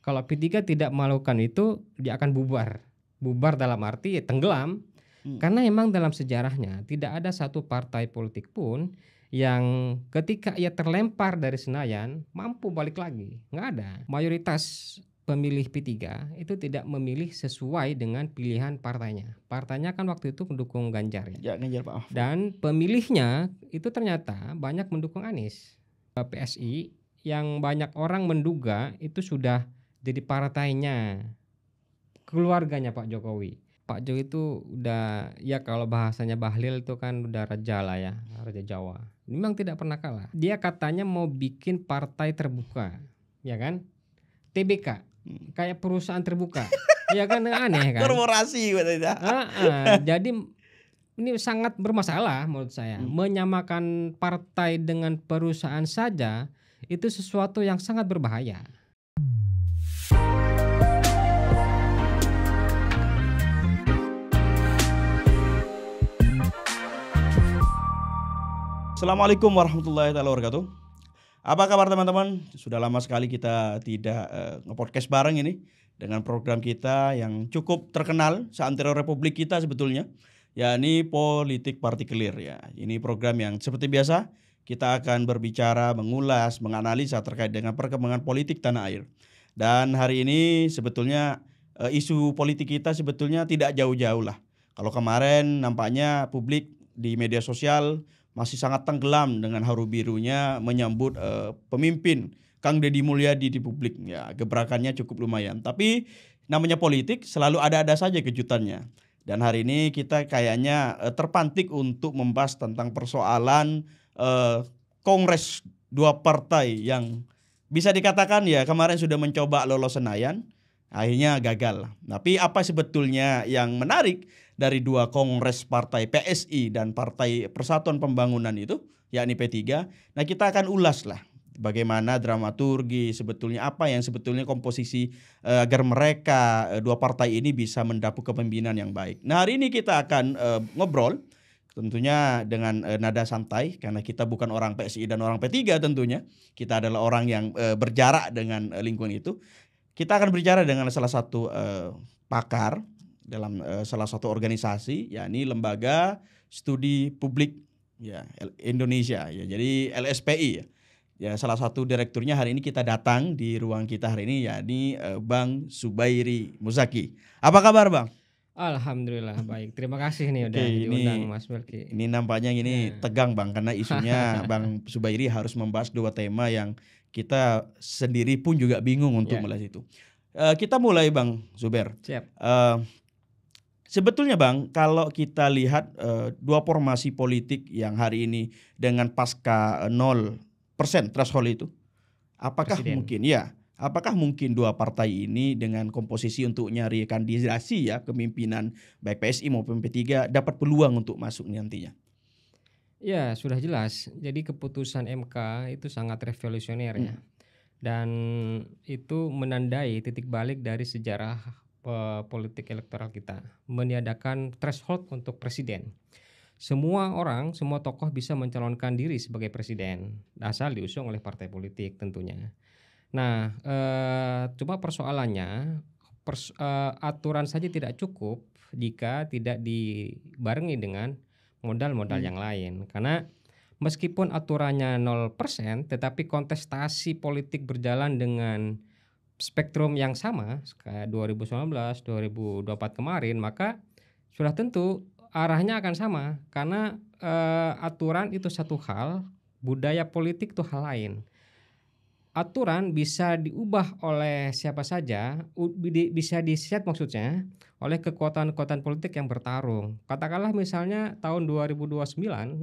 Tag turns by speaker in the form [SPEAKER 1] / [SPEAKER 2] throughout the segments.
[SPEAKER 1] Kalau P3 tidak melakukan itu, dia akan bubar. Bubar dalam arti tenggelam. Karena memang dalam sejarahnya tidak ada satu partai politik pun yang ketika ia terlempar dari Senayan mampu balik lagi. Nggak ada. Mayoritas pemilih P3 itu tidak memilih sesuai dengan pilihan partainya. Partainya kan waktu itu mendukung Ganjar ya.
[SPEAKER 2] Ya, Ganjar Pak Mahfud.
[SPEAKER 1] Dan pemilihnya itu ternyata banyak mendukung Anies. PSI yang banyak orang menduga itu sudah jadi partainya keluarganya Pak Jokowi. Pak Jokowi itu udah ya kalau bahasanya Bahlil itu kan udah raja lah ya, raja Jawa. Memang tidak pernah kalah. Dia katanya mau bikin partai terbuka, ya kan? TBK, kayak perusahaan terbuka. Ya kan aneh kan?
[SPEAKER 2] Korporasi katanya.
[SPEAKER 1] Jadi ini sangat bermasalah menurut saya. Menyamakan partai dengan perusahaan saja itu sesuatu yang sangat berbahaya.
[SPEAKER 2] Assalamualaikum warahmatullahi wabarakatuh. Apa kabar teman-teman? Sudah lama sekali kita tidak nge-podcast bareng ini dengan program kita yang cukup terkenal seantero Republik kita sebetulnya, yakni Politik Partikelir ya. Ini program yang seperti biasa kita akan berbicara, mengulas, menganalisa terkait dengan perkembangan politik tanah air. Dan hari ini sebetulnya isu politik kita sebetulnya tidak jauh-jauh lah. Kalau kemarin nampaknya publik di media sosial masih sangat tenggelam dengan haru birunya menyambut pemimpin Kang Deddy Mulyadi di publik. Ya, gebrakannya cukup lumayan. Tapi namanya politik selalu ada-ada saja kejutannya. Dan hari ini kita kayaknya terpantik untuk membahas tentang persoalan kongres dua partai yang bisa dikatakan ya kemarin sudah mencoba lolos Senayan, akhirnya gagal. Tapi apa sebetulnya yang menarik dari dua kongres partai PSI dan Partai Persatuan Pembangunan itu, yakni P3. Nah, kita akan ulas lah bagaimana dramaturgi sebetulnya, apa yang sebetulnya komposisi agar mereka dua partai ini bisa mendapuk kepemimpinan yang baik. Nah, hari ini kita akan ngobrol tentunya dengan nada santai karena kita bukan orang PSI dan orang P3 tentunya. Kita adalah orang yang berjarak dengan lingkungan itu. Kita akan berbicara dengan salah satu pakar dalam salah satu organisasi, yakni Lembaga Studi Publik ya Indonesia ya. Jadi LSPI ya. Ya, salah satu direkturnya hari ini kita datang di ruang kita hari ini, yakni Bang Zubairi Muzaki. Apa kabar, Bang?
[SPEAKER 1] Alhamdulillah baik. Terima kasih nih udah diundang Mas Melki.
[SPEAKER 2] Ini nampaknya ini tegang Bang karena isunya Bang Zubairi harus membahas dua tema yang kita sendiri pun juga bingung untuk membahas itu. Kita mulai Bang Zubair.
[SPEAKER 1] Siap.
[SPEAKER 2] Sebetulnya Bang, kalau kita lihat dua formasi politik yang hari ini dengan pasca 0% threshold itu, apakah mungkin dua partai ini dengan komposisi untuk nyari kandidasi ya kepemimpinan baik PSI maupun P3 dapat peluang untuk masuk nantinya?
[SPEAKER 1] Ya, sudah jelas. Jadi keputusan MK itu sangat revolusioner ya. Dan itu menandai titik balik dari sejarah politik elektoral kita, meniadakan threshold untuk presiden. Semua orang, semua tokoh bisa mencalonkan diri sebagai presiden asal diusung oleh partai politik tentunya. Nah, cuma persoalannya aturan saja tidak cukup jika tidak dibarengi dengan modal-modal yang lain. Karena meskipun aturannya 0%, tetapi kontestasi politik berjalan dengan spektrum yang sama kayak 2019, 2024 kemarin, maka sudah tentu arahnya akan sama karena aturan itu satu hal, budaya politik itu hal lain. Aturan bisa diubah oleh siapa saja, bisa diset maksudnya oleh kekuatan-kekuatan politik yang bertarung. Katakanlah misalnya tahun 2029 0%,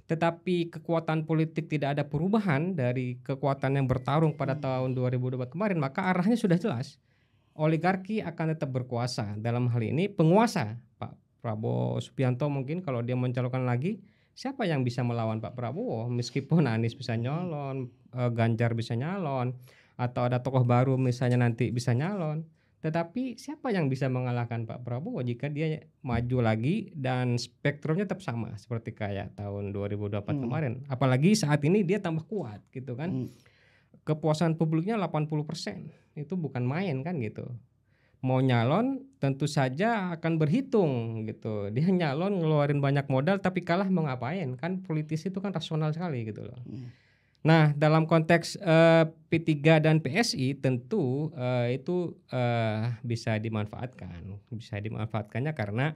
[SPEAKER 1] tetapi kekuatan politik tidak ada perubahan dari kekuatan yang bertarung pada tahun 2024 kemarin, maka arahnya sudah jelas. Oligarki akan tetap berkuasa. Dalam hal ini penguasa Pak Prabowo Subianto mungkin kalau dia mencalonkan lagi, siapa yang bisa melawan Pak Prabowo? Meskipun Anies bisa nyalon, Ganjar bisa nyalon, atau ada tokoh baru misalnya nanti bisa nyalon. Tetapi siapa yang bisa mengalahkan Pak Prabowo jika dia maju lagi dan spektrumnya tetap sama seperti kayak tahun 2024 kemarin. Apalagi saat ini dia tambah kuat gitu kan. kepuasan publiknya 80%. Itu bukan main kan gitu. Mau nyalon tentu saja akan berhitung gitu. Dia nyalon ngeluarin banyak modal tapi kalah mau ngapain? Kan politisi itu kan rasional sekali gitu loh. Nah, dalam konteks P3 dan PSI tentu itu bisa dimanfaatkan. Bisa dimanfaatkannya karena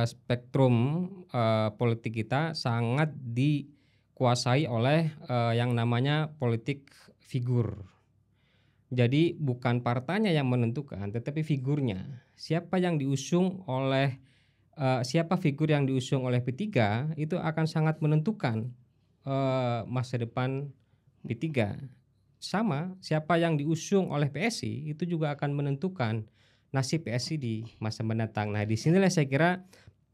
[SPEAKER 1] spektrum politik kita sangat dikuasai oleh yang namanya politik figur. Jadi bukan partainya yang menentukan, tetapi figurnya. Siapa yang diusung oleh siapa figur yang diusung oleh P3 itu akan sangat menentukan masa depan P3. Sama, siapa yang diusung oleh PSI itu juga akan menentukan nasib PSI di masa mendatang. Nah, di sinilah saya kira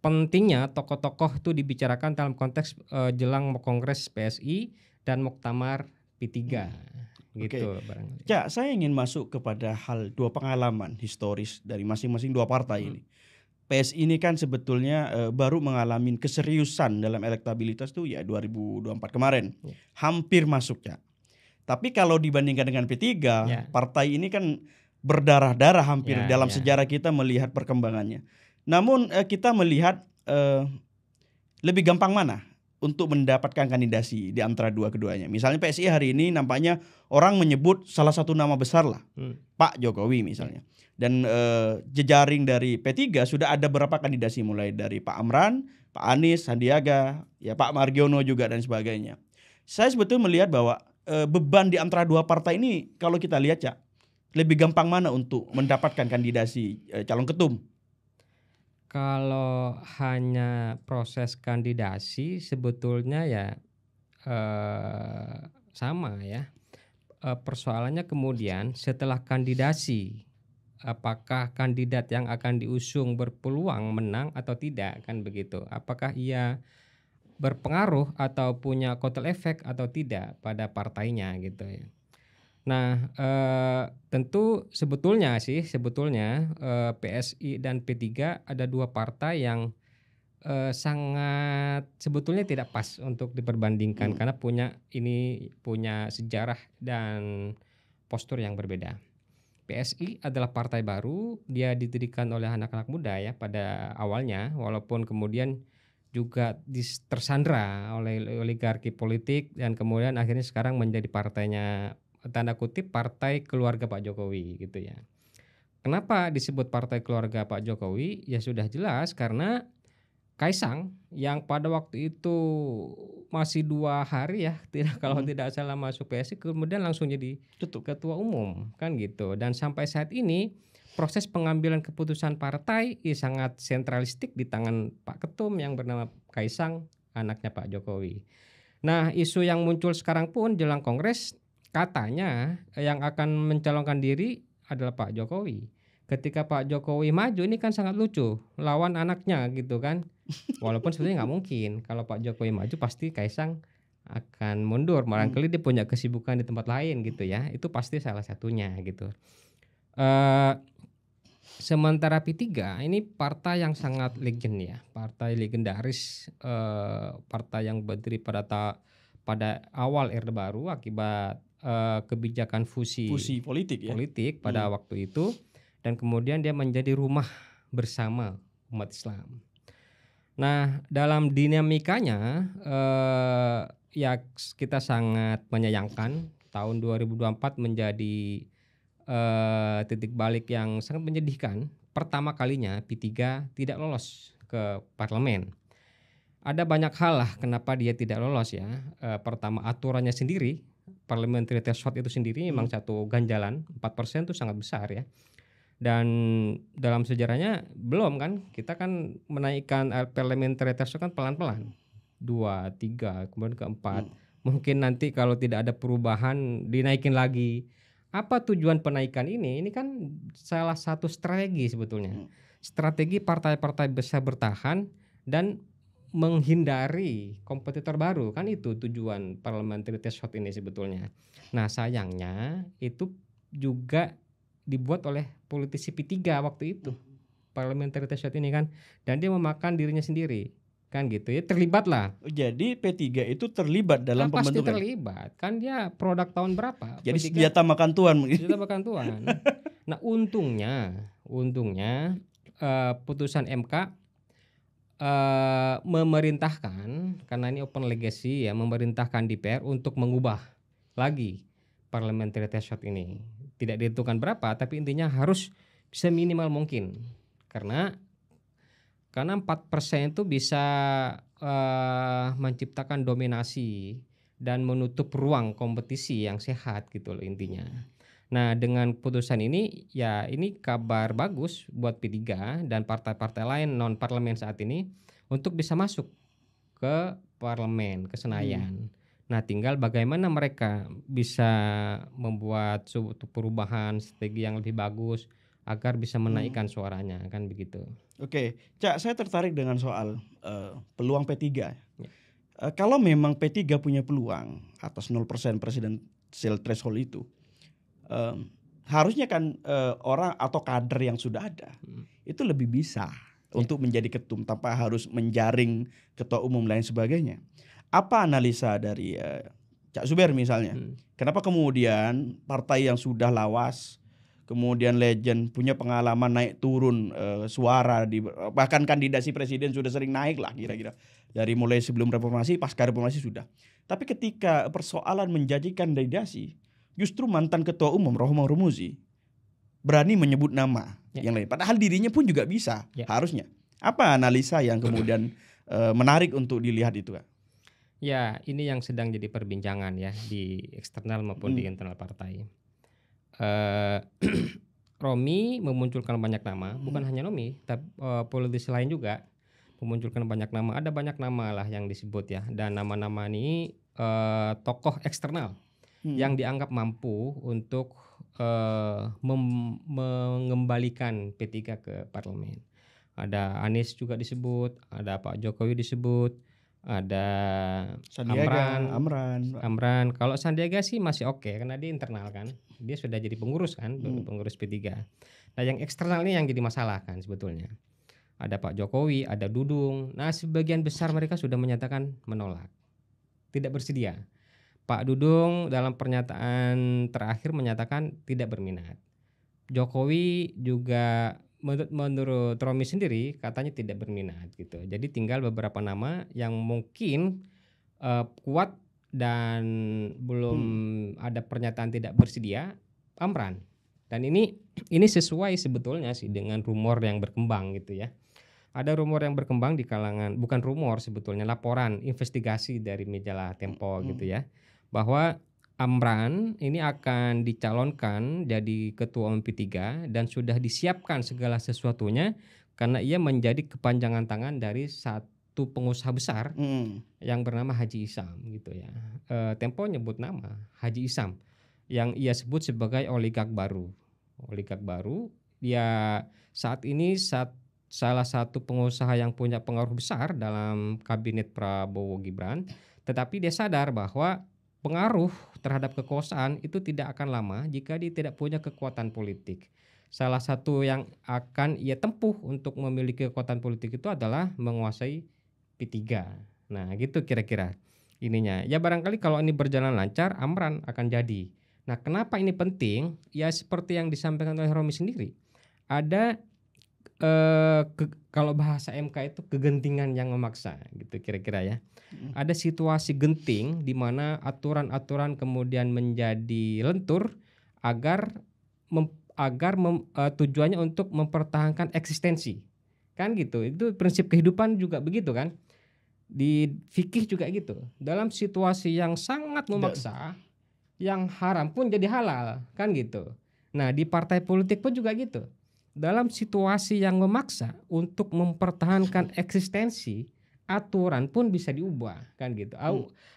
[SPEAKER 1] pentingnya tokoh-tokoh itu dibicarakan dalam konteks jelang Kongres PSI dan Muktamar P3. Gitu barangkali.
[SPEAKER 2] Ya, saya ingin masuk kepada hal dua pengalaman historis dari masing-masing dua partai ini. PSI ini kan sebetulnya baru mengalami keseriusan dalam elektabilitas tuh ya 2024 kemarin. Hampir masuk ya. Tapi kalau dibandingkan dengan P3, partai ini kan berdarah-darah hampir dalam sejarah kita melihat perkembangannya. Namun kita melihat lebih gampang mana untuk mendapatkan kandidasi di antara keduanya. Misalnya PSI hari ini nampaknya orang menyebut salah satu nama besar lah, Pak Jokowi misalnya. Dan jejaring dari P3 sudah ada beberapa kandidasi mulai dari Pak Amran, Pak Anies, Sandiaga, ya Pak Mardiono juga dan sebagainya. Saya sebetulnya melihat bahwa beban di antara dua partai ini kalau kita lihat ya lebih gampang mana untuk mendapatkan kandidasi calon ketum.
[SPEAKER 1] Kalau hanya proses kandidasi sebetulnya ya sama ya. Persoalannya kemudian setelah kandidasi, apakah kandidat yang akan diusung berpeluang menang atau tidak, kan begitu. Apakah ia berpengaruh atau punya kotel efek atau tidak pada partainya gitu ya. Nah, tentu sebetulnya PSI dan P3 ada dua partai yang sangat sebetulnya tidak pas untuk diperbandingkan karena punya sejarah dan postur yang berbeda. PSI adalah partai baru, dia didirikan oleh anak-anak muda ya pada awalnya, walaupun kemudian juga tersandra oleh oligarki politik dan kemudian akhirnya sekarang menjadi partainya tanda kutip partai keluarga Pak Jokowi gitu ya. Kenapa disebut partai keluarga Pak Jokowi? Ya sudah jelas karena Kaisang yang pada waktu itu masih 2 hari ya, kalau tidak salah masuk PSI kemudian langsung jadi ketua umum kan gitu. Dan sampai saat ini proses pengambilan keputusan partai sangat sentralistik di tangan Pak Ketum yang bernama Kaisang, anaknya Pak Jokowi. Nah, isu yang muncul sekarang pun jelang Kongres katanya yang akan mencalonkan diri adalah Pak Jokowi. Ketika Pak Jokowi maju ini kan sangat lucu, lawan anaknya gitu kan. Walaupun sebenarnya nggak mungkin, kalau Pak Jokowi maju pasti Kaisang akan mundur. Barangkali dia punya kesibukan di tempat lain gitu ya. Itu pasti salah satunya gitu. Sementara P3 ini partai yang sangat legend ya, partai legendaris, partai yang berdiri pada awal Orde Baru akibat kebijakan fusi
[SPEAKER 2] politik
[SPEAKER 1] pada waktu itu, dan kemudian dia menjadi rumah bersama umat Islam. Nah, dalam dinamikanya ya kita sangat menyayangkan tahun 2024 menjadi titik balik yang sangat menyedihkan. Pertama kalinya P3 tidak lolos ke parlemen. Ada banyak hal lah kenapa dia tidak lolos ya. Pertama aturannya sendiri, parliamentary threshold itu sendiri memang satu ganjalan, 4% itu sangat besar ya. Dan dalam sejarahnya belum kan, kita kan menaikkan parliamentary threshold kan pelan-pelan. 2, 3, kemudian ke 4. Mungkin nanti kalau tidak ada perubahan dinaikin lagi. Apa tujuan penaikan ini? Ini kan salah satu strategi sebetulnya. Strategi partai-partai besar bertahan dan menghindari kompetitor baru, kan itu tujuan parliamentary threshold ini sebetulnya. Nah, sayangnya itu juga dibuat oleh politisi P3 waktu itu. Parliamentary threshold ini kan, dan dia memakan dirinya sendiri. kan gitu ya, terlibat lah.
[SPEAKER 2] Jadi P3 itu terlibat dalam
[SPEAKER 1] Pasti
[SPEAKER 2] pembentukan.
[SPEAKER 1] terlibat, kan dia produk tahun berapa?
[SPEAKER 2] Jadi
[SPEAKER 1] P3
[SPEAKER 2] senjata makan tuan.
[SPEAKER 1] senjata makan tuan. Nah untungnya putusan MK memerintahkan, karena ini open legacy ya, memerintahkan DPR untuk mengubah lagi parliamentary threshold ini. Tidak ditentukan berapa, tapi intinya harus seminimal mungkin. Karena 4% itu bisa menciptakan dominasi dan menutup ruang kompetisi yang sehat gitu loh intinya. Nah, dengan putusan ini ya ini kabar bagus buat P3 dan partai-partai lain non parlemen saat ini untuk bisa masuk ke parlemen, ke Senayan. Nah, tinggal bagaimana mereka bisa membuat suatu perubahan strategi yang lebih bagus agar bisa menaikkan suaranya, kan begitu.
[SPEAKER 2] Oke, Cak, saya tertarik dengan soal peluang P3. Kalau memang P3 punya peluang atas 0% presidential threshold itu, harusnya kan orang atau kader yang sudah ada itu lebih bisa untuk menjadi ketum tanpa harus menjaring ketua umum lain sebagainya. Apa analisa dari Cak Zuber misalnya? Kenapa kemudian partai yang sudah lawas, kemudian legend, punya pengalaman naik turun suara, bahkan kandidasi presiden sudah sering naik lah kira-kira. Dari mulai sebelum reformasi, pasca reformasi sudah. Tapi ketika persoalan menjanjikan kandidasi, justru mantan ketua umum Rohman Hurmuzi berani menyebut nama yang lain. Padahal dirinya pun juga bisa harusnya. Apa analisa yang kemudian menarik untuk dilihat itu, Kak?
[SPEAKER 1] Ya, ini yang sedang jadi perbincangan ya di eksternal maupun di internal partai. Romi memunculkan banyak nama, bukan hanya Romi, tapi politisi lain juga memunculkan banyak nama. Ada banyak nama lah yang disebut ya, dan nama-nama ini tokoh eksternal yang dianggap mampu untuk mengembalikan P3 ke parlemen. Ada Anies juga disebut, ada Pak Jokowi disebut, ada Amran. Kalau Sandiaga sih masih oke karena dia internal kan, dia sudah jadi pengurus kan, pengurus P3. Nah yang eksternal ini yang jadi masalah kan sebetulnya. Ada Pak Jokowi, ada Dudung. Nah sebagian besar mereka sudah menyatakan menolak, tidak bersedia. Pak Dudung dalam pernyataan terakhir menyatakan tidak berminat. Jokowi juga menurut Romi sendiri katanya tidak berminat gitu. Jadi tinggal beberapa nama yang mungkin kuat dan belum ada pernyataan tidak bersedia, Amran. Dan ini sesuai sebetulnya sih dengan rumor yang berkembang gitu ya. Ada rumor yang berkembang di kalangan, bukan rumor sebetulnya, laporan investigasi dari majalah Tempo gitu ya, bahwa Amran ini akan dicalonkan jadi ketua umum P3 dan sudah disiapkan segala sesuatunya karena ia menjadi kepanjangan tangan dari satu pengusaha besar yang bernama Haji Isam gitu ya. Tempo nyebut nama Haji Isam yang ia sebut sebagai oligark baru. Oligark baru, dia saat ini salah satu pengusaha yang punya pengaruh besar dalam kabinet Prabowo Gibran, tetapi dia sadar bahwa pengaruh terhadap kekuasaan itu tidak akan lama jika dia tidak punya kekuatan politik. Salah satu yang akan ia tempuh untuk memiliki kekuatan politik itu adalah menguasai P3. Nah gitu kira-kira ininya. Ya barangkali kalau ini berjalan lancar, Amran akan jadi. Nah kenapa ini penting? Ya seperti yang disampaikan oleh Romi sendiri. Ada kalau bahasa MK itu kegentingan yang memaksa gitu kira-kira ya. Ada situasi genting di mana aturan-aturan kemudian menjadi lentur agar tujuannya untuk mempertahankan eksistensi. Kan gitu. Itu prinsip kehidupan juga begitu kan. Di fikih juga gitu. Dalam situasi yang sangat memaksa, yang haram pun jadi halal, kan gitu. Nah, di partai politik pun juga gitu. Dalam situasi yang memaksa untuk mempertahankan eksistensi, aturan pun bisa diubah kan gitu.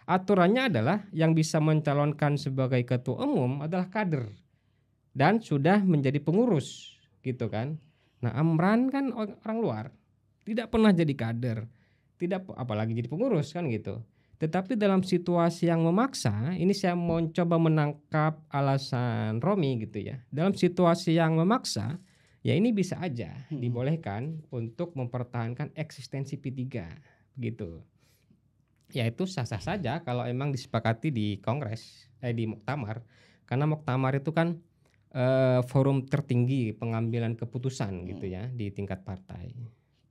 [SPEAKER 1] Aturannya adalah yang bisa mencalonkan sebagai ketua umum adalah kader dan sudah menjadi pengurus gitu kan. Nah Amran kan orang luar, tidak pernah jadi kader, tidak apalagi jadi pengurus kan gitu. Tetapi dalam situasi yang memaksa, ini saya mau coba menangkap alasan Romi gitu ya. Dalam situasi yang memaksa, ya ini bisa aja dibolehkan untuk mempertahankan eksistensi P3. gitu. Ya itu sah-sah saja kalau emang disepakati di kongres, di muktamar. Karena muktamar itu kan forum tertinggi pengambilan keputusan gitu ya di tingkat partai.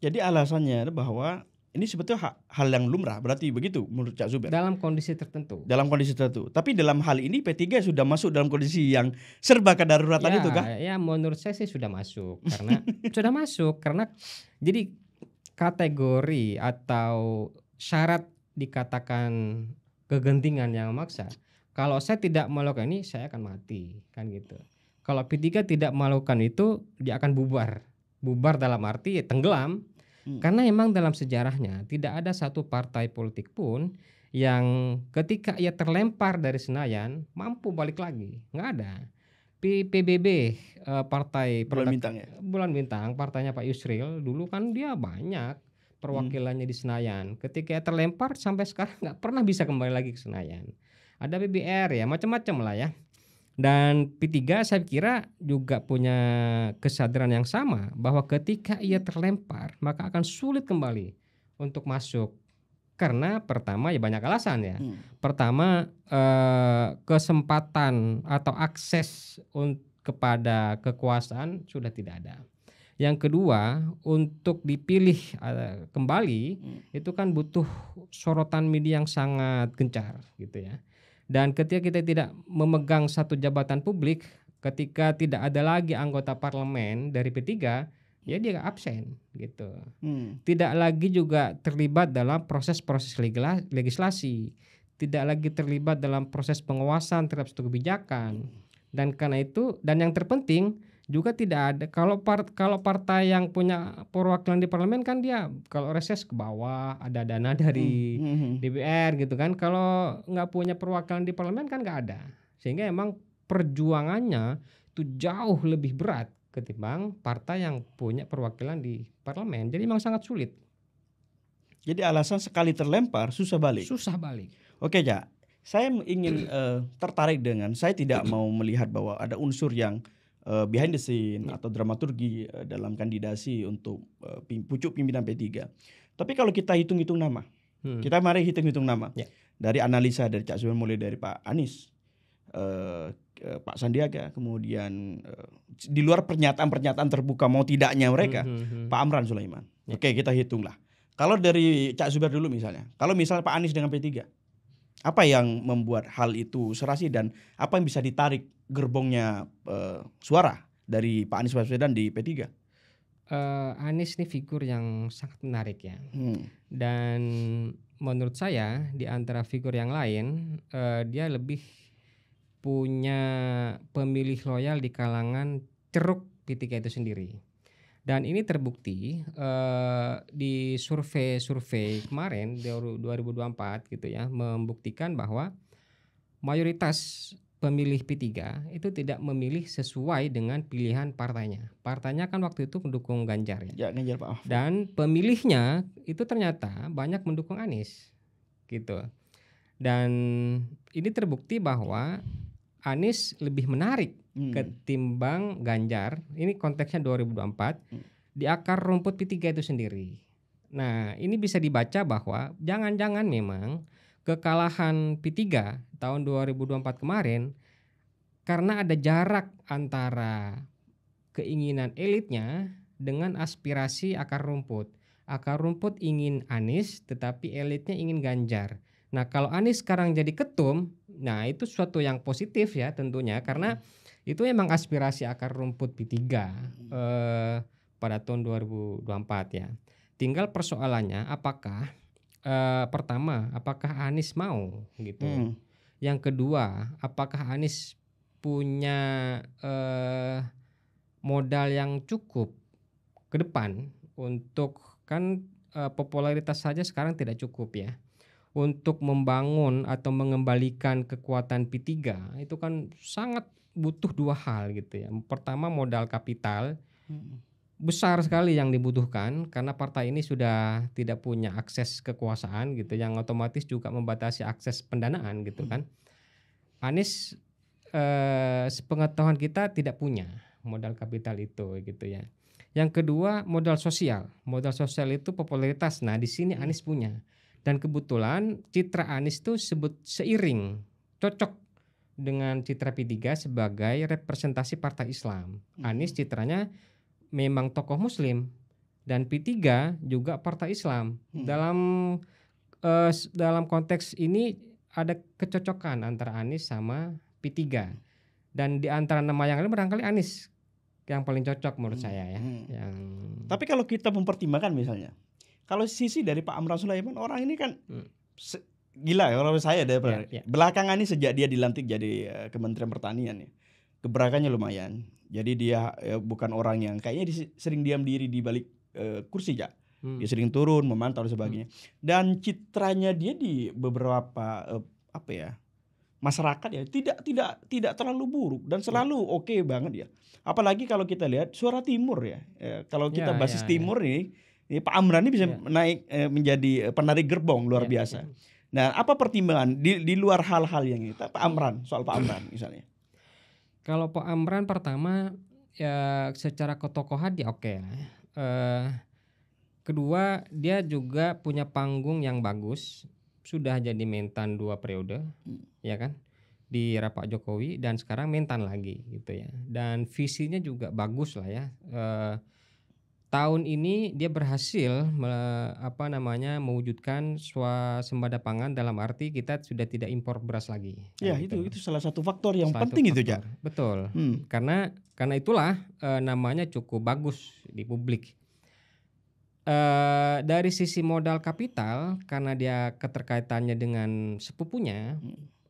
[SPEAKER 2] Jadi alasannya bahwa ini sebetulnya hal yang lumrah, berarti begitu menurut Cak Zuber.
[SPEAKER 1] Dalam kondisi tertentu.
[SPEAKER 2] Dalam kondisi tertentu. Tapi dalam hal ini P3 sudah masuk dalam kondisi yang serba kedaruratan itu kah?
[SPEAKER 1] Ya menurut saya sih sudah masuk karena sudah masuk karena jadi kategori atau syarat dikatakan kegentingan yang memaksa. Kalau saya tidak melakukan ini saya akan mati kan gitu. Kalau P3 tidak melakukan itu dia akan bubar. Bubar dalam arti tenggelam. Karena memang dalam sejarahnya tidak ada satu partai politik pun yang ketika ia terlempar dari Senayan mampu balik lagi. Nggak ada. PBB partai Bulan Bintang partainya Pak Yusril dulu kan dia banyak perwakilannya di Senayan. Ketika ia terlempar sampai sekarang nggak pernah bisa kembali lagi ke Senayan. Ada BBR ya macam-macam lah ya. Dan P3 saya kira juga punya kesadaran yang sama bahwa ketika ia terlempar maka akan sulit kembali untuk masuk. Karena pertama ya banyak alasan ya. Pertama kesempatan atau akses kepada kekuasaan sudah tidak ada. Yang kedua untuk dipilih kembali itu kan butuh sorotan media yang sangat gencar gitu ya. Dan ketika kita tidak memegang satu jabatan publik, ketika tidak ada lagi anggota parlemen dari P3, ya dia absen gitu. Tidak lagi juga terlibat dalam proses-proses legislasi, tidak lagi terlibat dalam proses pengawasan terhadap suatu kebijakan. Dan karena itu, dan yang terpenting juga tidak ada kalau partai yang punya perwakilan di parlemen kan dia kalau reses ke bawah ada dana dari DPR gitu kan. Kalau nggak punya perwakilan di parlemen kan nggak ada, sehingga emang perjuangannya itu jauh lebih berat ketimbang partai yang punya perwakilan di parlemen. Jadi memang sangat sulit.
[SPEAKER 2] Jadi alasan sekali terlempar susah balik. Oke Cak, saya ingin tertarik dengan, saya tidak mau melihat bahwa ada unsur yang behind the scene atau dramaturgi dalam kandidasi untuk pucuk pimpinan P3. Tapi kalau kita hitung-hitung nama, kita mari hitung-hitung nama. Dari analisa dari Cak Zuber mulai dari Pak Anies, Pak Sandiaga, kemudian di luar pernyataan-pernyataan terbuka mau tidaknya mereka, Pak Amran Sulaiman. Oke, kita hitunglah. Kalau dari Cak Zuber dulu misalnya, kalau misalnya Pak Anies dengan P3, apa yang membuat hal itu serasi dan apa yang bisa ditarik gerbongnya suara dari Pak Anies Baswedan di P3?
[SPEAKER 1] Anies ini figur yang sangat menarik ya. Dan menurut saya di antara figur yang lain dia lebih punya pemilih loyal di kalangan ceruk P3 itu sendiri. Dan ini terbukti di survei kemarin 2024 gitu ya, membuktikan bahwa mayoritas pemilih P3 itu tidak memilih sesuai dengan pilihan partainya. Partainya kan waktu itu mendukung Ganjar ya.
[SPEAKER 2] Ganjar Pak Mahfud.
[SPEAKER 1] Dan pemilihnya itu ternyata banyak mendukung Anies gitu. Dan ini terbukti bahwa Anies lebih menarik ketimbang Ganjar. Ini konteksnya 2024 di akar rumput P3 itu sendiri. Nah, ini bisa dibaca bahwa jangan-jangan memang kekalahan P3 tahun 2024 kemarin karena ada jarak antara keinginan elitnya dengan aspirasi akar rumput. Akar rumput ingin Anies tetapi elitnya ingin Ganjar. Nah, kalau Anies sekarang jadi ketum, nah itu suatu yang positif ya tentunya karena itu memang aspirasi akar rumput P3 pada tahun 2024 ya. Tinggal persoalannya apakah pertama apakah Anies mau gitu. Yang kedua, apakah Anies punya modal yang cukup ke depan untuk kan popularitas saja sekarang tidak cukup ya. Untuk membangun atau mengembalikan kekuatan P3 itu kan sangat butuh dua hal gitu ya. Pertama modal kapital besar sekali yang dibutuhkan karena partai ini sudah tidak punya akses kekuasaan gitu yang otomatis juga membatasi akses pendanaan gitu kan. Anies sepengetahuan kita tidak punya modal kapital itu gitu ya. Yang kedua modal sosial. Modal sosial itu popularitas. Nah, di sini Anies punya. Dan kebetulan citra Anies itu seiring, cocok dengan citra P3 sebagai representasi partai Islam. Anies citranya memang tokoh Muslim dan P3 juga partai Islam. Dalam konteks ini ada kecocokan antara Anies sama P3. Dan di antara nama yang lain barangkali Anies yang paling cocok menurut saya ya.
[SPEAKER 2] Tapi kalau kita mempertimbangkan misalnya, kalau sisi dari Pak Amran Sulaiman, orang ini kan gila ya kalau saya daripada belakangan ini sejak dia dilantik jadi Kementerian Pertanian ya, gebrakannya lumayan. Jadi dia bukan orang yang kayaknya sering diam diri di balik kursi ya. Dia sering turun memantau dan sebagainya. Dan citranya dia di beberapa masyarakat ya tidak terlalu buruk dan selalu oke banget ya. Apalagi kalau kita lihat suara timur ya. Kalau kita basis timur ini Pak Amran ini bisa naik menjadi penarik gerbong luar biasa. Nah, apa pertimbangan di luar hal-hal yang ini? Pak Amran, soal Pak Amran misalnya.
[SPEAKER 1] Kalau Pak Amran pertama ya secara ketokohan dia oke lah. Kedua dia juga punya panggung yang bagus. Sudah jadi mentan 2 periode, ya kan, di era Pak Jokowi dan sekarang mentan lagi gitu ya. Dan visinya juga bagus lah ya. Tahun ini dia berhasil mewujudkan swasembada pangan dalam arti kita sudah tidak impor beras lagi.
[SPEAKER 2] Ya gitu. Itu salah satu faktor yang penting itu, Jak.
[SPEAKER 1] Betul. Karena itulah namanya cukup bagus di publik. Dari sisi modal kapital karena dia keterkaitannya dengan sepupunya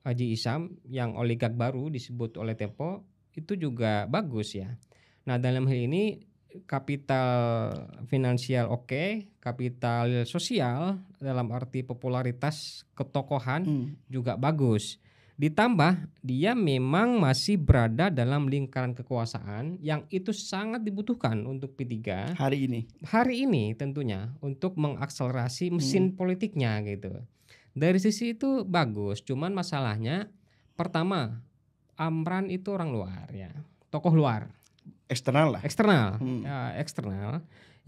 [SPEAKER 1] Haji Isam yang oligark baru disebut oleh Tempo itu juga bagus ya. Nah, dalam hal ini kapital finansial oke, kapital sosial dalam arti popularitas ketokohan juga bagus. Ditambah dia memang masih berada dalam lingkaran kekuasaan yang itu sangat dibutuhkan untuk P3 hari ini tentunya untuk mengakselerasi mesin politiknya gitu. Dari sisi itu bagus, cuman masalahnya pertama Amran itu orang luar ya, tokoh luar. Eksternal.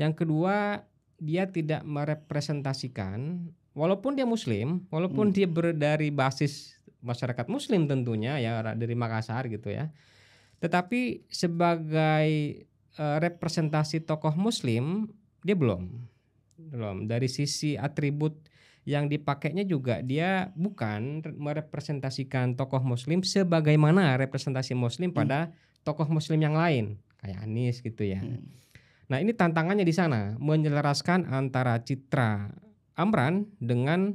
[SPEAKER 1] Yang kedua dia tidak merepresentasikan, walaupun dia Muslim, walaupun dia dari basis masyarakat Muslim tentunya ya dari Makassar gitu ya. Tetapi sebagai representasi tokoh Muslim dia belum. Dari sisi atribut yang dipakainya juga dia bukan merepresentasikan tokoh Muslim sebagaimana representasi Muslim pada tokoh Muslim yang lain kayak Anies gitu ya. Nah, ini tantangannya di sana menyelaraskan antara citra Amran dengan